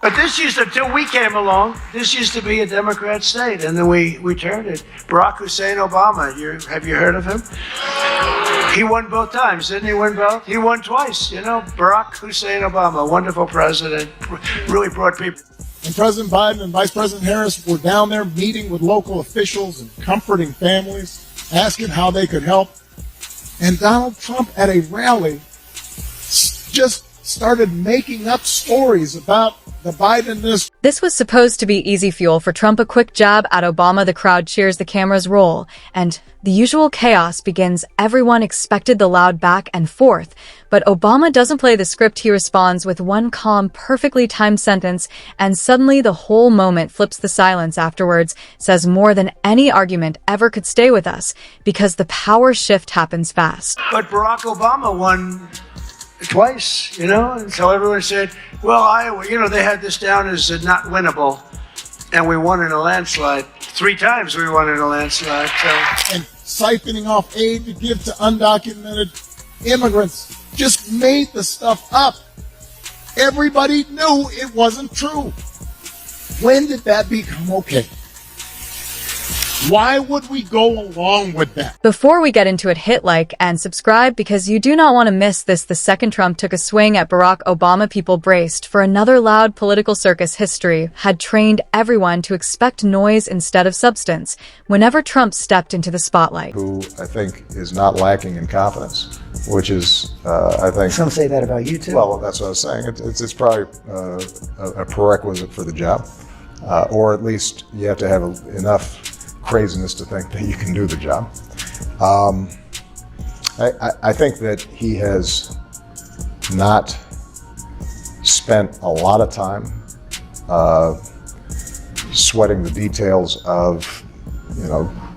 But this used to, until we came along, this used to be a Democrat state, and then we turned it. Barack Hussein Obama, have you heard of him? He won both times, didn't he win both? He won twice, Barack Hussein Obama, wonderful president, really brought people. And President Biden and Vice President Harris were down there meeting with local officials and comforting families, asking how they could help. And Donald Trump at a rally just started making up stories about the Biden administration. This was supposed to be easy fuel for Trump. A quick jab at Obama, the crowd cheers, the cameras roll, and the usual chaos begins. Everyone expected the loud back and forth, but Obama doesn't play the script. He responds with one calm, perfectly timed sentence, and suddenly the whole moment flips. The silence afterwards says more than any argument ever could. Stay with us, because the power shift happens fast. But Barack Obama won twice, and so everyone said, well, Iowa, they had this down as not winnable, and we won in a landslide. 3 times we won in a landslide. So. And siphoning off aid to give to undocumented immigrants, just made the stuff up. Everybody knew it wasn't true. When did that become okay? Why would we go along with that? Before we get into it, hit like and subscribe, because you do not want to miss this. The second Trump took a swing at Barack Obama, people braced for another loud political circus. History had trained everyone to expect noise instead of substance whenever Trump stepped into the spotlight. Who I think is not lacking in confidence, which is, I think... Some say that about you, too. Well, that's what I was saying. It's probably a prerequisite for the job, or at least you have to have enough craziness to think that you can do the job. I think that he has not spent a lot of time sweating the details of,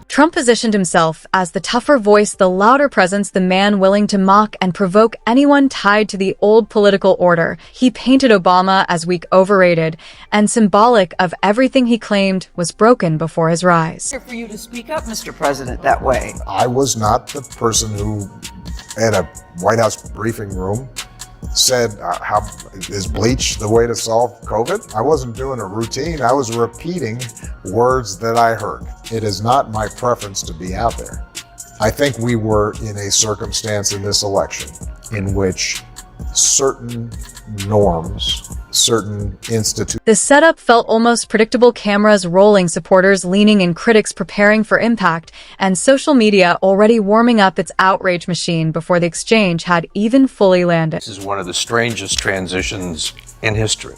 Trump positioned himself as the tougher voice, the louder presence, the man willing to mock and provoke anyone tied to the old political order. He painted Obama as weak, overrated, and symbolic of everything he claimed was broken before his rise. For you to speak up, Mr. President, that way. I was not the person who, at a White House briefing room, said, how is bleach the way to solve COVID? I wasn't doing a routine. I was repeating words that I heard. It is not my preference to be out there. I think we were in a circumstance in this election in which certain norms, certain institutions. The setup felt almost predictable. Cameras rolling, supporters leaning in, critics preparing for impact, and social media already warming up its outrage machine before the exchange had even fully landed. This is one of the strangest transitions in history.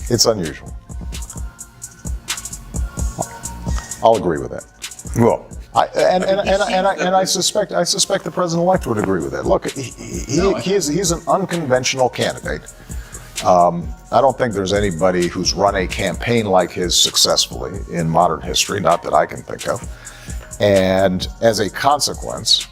It's unusual. I'll agree with that. Well, I suspect the president-elect would agree with that. Look, he's an unconventional candidate. I don't think there's anybody who's run a campaign like his successfully in modern history, not that I can think of. And as a consequence,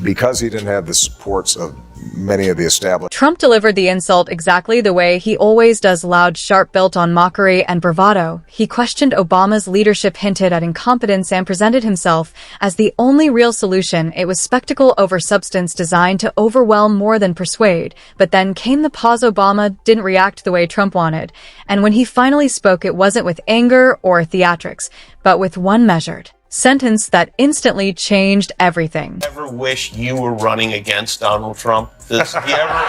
because he didn't have the supports of many of the established. Trump delivered the insult exactly the way he always does, loud, sharp, built on mockery and bravado. He questioned Obama's leadership, hinted at incompetence, and presented himself as the only real solution. It was spectacle over substance, designed to overwhelm more than persuade. But then came the pause. Obama didn't react the way Trump wanted. And when he finally spoke, it wasn't with anger or theatrics, but with one measured sentence that instantly changed everything. Ever wish you were running against Donald Trump? Do you ever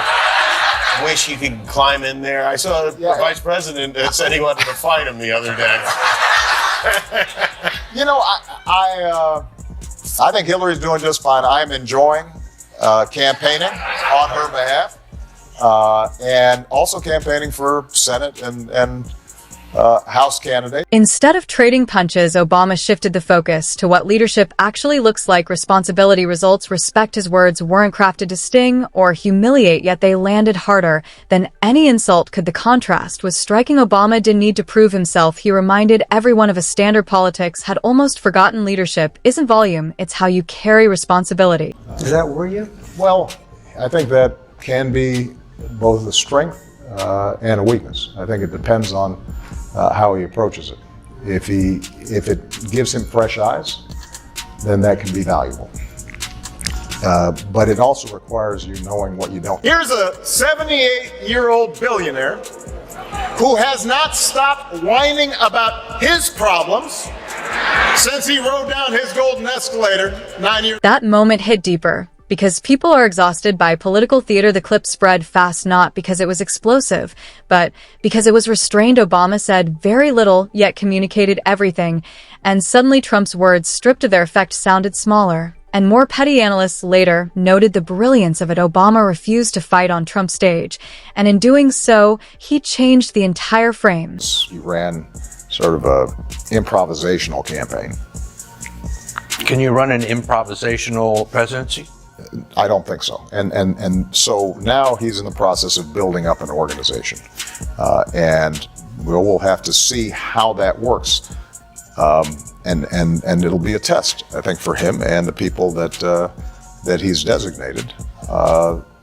wish you could climb in there? I saw the vice president said he wanted to fight him the other day. I think Hillary's doing just fine. I'm enjoying campaigning on her behalf, and also campaigning for Senate and House candidate. Instead of trading punches, Obama shifted the focus to what leadership actually looks like: responsibility, results, respect. His words weren't crafted to sting or humiliate, yet they landed harder than any insult could. The contrast was striking. Obama didn't need to prove himself. He reminded everyone of a standard politics had almost forgotten. Leadership isn't volume, it's how you carry responsibility. Does that worry you? Well, I think that can be both a strength and a weakness. I think it depends on how he approaches it. If it gives him fresh eyes, then that can be valuable. But it also requires you knowing what you don't. Here's a 78-year-old billionaire who has not stopped whining about his problems since he rode down his golden escalator 9 years. That moment hit deeper. Because people are exhausted by political theater, the clip spread fast not because it was explosive, but because it was restrained. Obama said very little, yet communicated everything, and suddenly Trump's words, stripped of their effect, sounded smaller. And more petty analysts later noted the brilliance of it. Obama refused to fight on Trump's stage, and in doing so, he changed the entire frame. He ran sort of a improvisational campaign. Can you run an improvisational presidency? I don't think so. And so now he's in the process of building up an organization. And we'll have to see how that works. And it'll be a test, I think, for him and the people that he's designated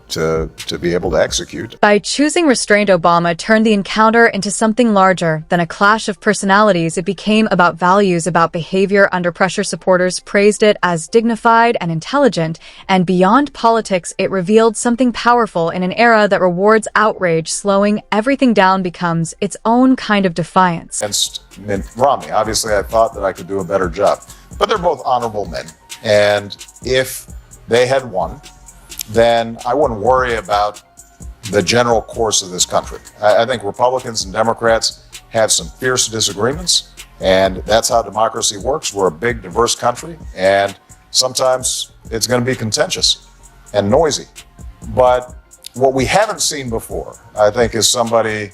to be able to execute. By choosing restraint, Obama turned the encounter into something larger than a clash of personalities. It became about values, about behavior under pressure. Supporters praised it as dignified and intelligent, and beyond politics, it revealed something powerful. In an era that rewards outrage, slowing everything down becomes its own kind of defiance. Against Mitt Romney, obviously I thought that I could do a better job, but they're both honorable men. And if they had won, then I wouldn't worry about the general course of this country. I think Republicans and Democrats have some fierce disagreements, and that's how democracy works. We're a big, diverse country, and sometimes it's going to be contentious and noisy. But what we haven't seen before, I think, is somebody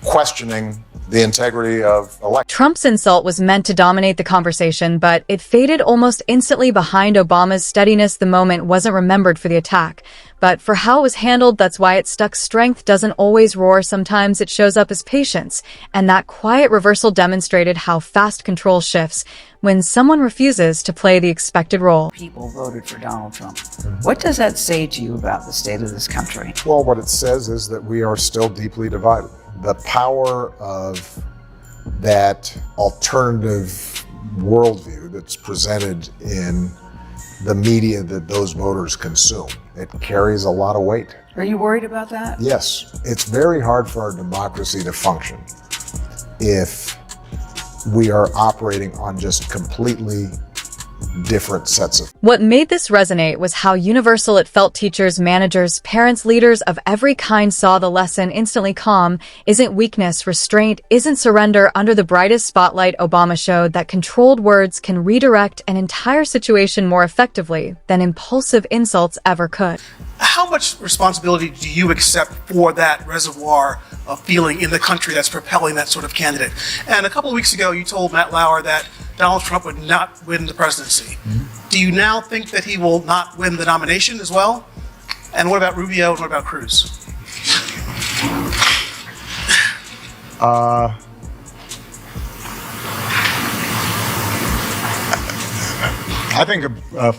questioning the integrity of elections. Trump's insult was meant to dominate the conversation, but it faded almost instantly behind Obama's steadiness. The moment wasn't remembered for the attack, but for how it was handled. That's why it stuck. Strength doesn't always roar. Sometimes it shows up as patience, and that quiet reversal demonstrated how fast control shifts when someone refuses to play the expected role. People voted for Donald Trump. What does that say to you about the state of this country? Well, what it says is that we are still deeply divided. The power of that alternative worldview that's presented in the media that those voters consume, it carries a lot of weight. Are you worried about that? Yes, it's very hard for our democracy to function if we are operating on just completely different sets of. What made this resonate was how universal it felt. Teachers, managers, parents, leaders of every kind saw the lesson instantly. Calm isn't weakness. Restraint isn't surrender. Under the brightest spotlight, Obama showed that controlled words can redirect an entire situation more effectively than impulsive insults ever could. How much responsibility do you accept for that reservoir of feeling in the country that's propelling that sort of candidate? And a couple of weeks ago, you told Matt Lauer that Donald Trump would not win the presidency. Do you now think that he will not win the nomination as well? And what about Rubio and what about Cruz? I think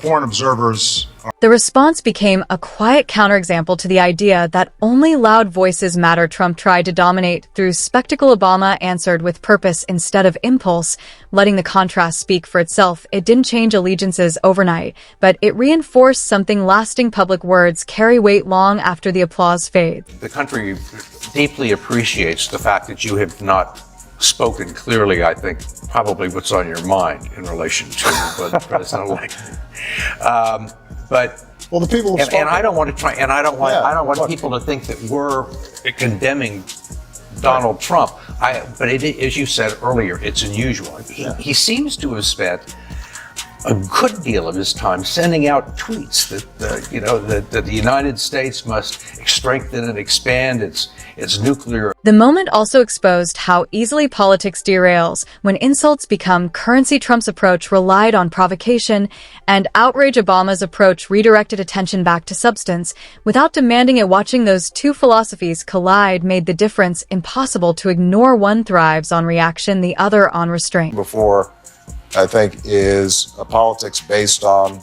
foreign observers. The response became a quiet counterexample to the idea that only loud voices matter. Trump tried to dominate through spectacle. Obama answered with purpose instead of impulse, letting the contrast speak for itself. It didn't change allegiances overnight, but it reinforced something lasting. Public words carry weight long after the applause fades. The country deeply appreciates the fact that you have not spoken clearly, I think, probably what's on your mind in relation to the president-elect. But Well, the people have and I don't want to try, and I don't want people to think that we're condemning Donald Trump. But as you said earlier, it's unusual. He seems to have spent a good deal of his time sending out tweets that the United States must strengthen and expand its nuclear. The moment also exposed how easily politics derails when insults become currency. Trump's approach relied on provocation and outrage. Obama's approach redirected attention back to substance without demanding it. Watching those two philosophies collide made the difference impossible to ignore. One thrives on reaction, the other on restraint. Before, I think, is a politics based on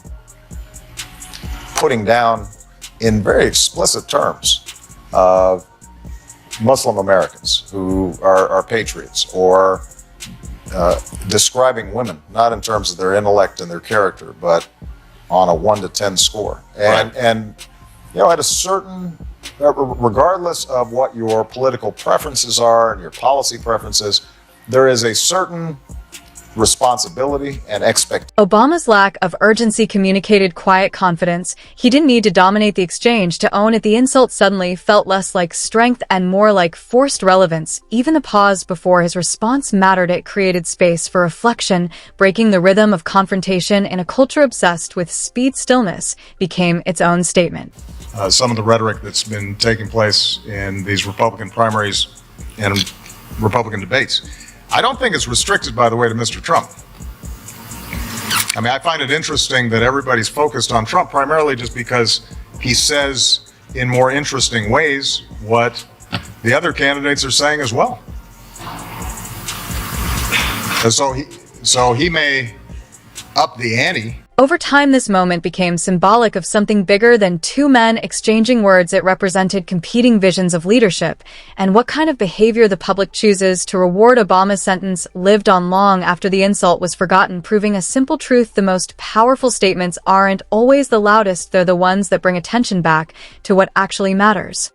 putting down, in very explicit terms, Muslim Americans who are patriots, or describing women, not in terms of their intellect and their character, but on a 1 to 10 score. And at a certain regardless of what your political preferences are and your policy preferences, there is a certain responsibility and expectation. Obama's lack of urgency communicated quiet confidence. He didn't need to dominate the exchange to own it. The insult suddenly felt less like strength and more like forced relevance. Even the pause before his response mattered. It created space for reflection, breaking the rhythm of confrontation in a culture obsessed with speed. Stillness became its own statement. Some of the rhetoric that's been taking place in these Republican primaries and Republican debates, I don't think it's restricted, by the way, to Mr. Trump. I mean, I find it interesting that everybody's focused on Trump primarily just because he says in more interesting ways what the other candidates are saying as well. And so he may up the ante. Over time, this moment became symbolic of something bigger than two men exchanging words. It represented competing visions of leadership and what kind of behavior the public chooses to reward. Obama's sentence lived on long after the insult was forgotten, proving a simple truth: the most powerful statements aren't always the loudest, they're the ones that bring attention back to what actually matters.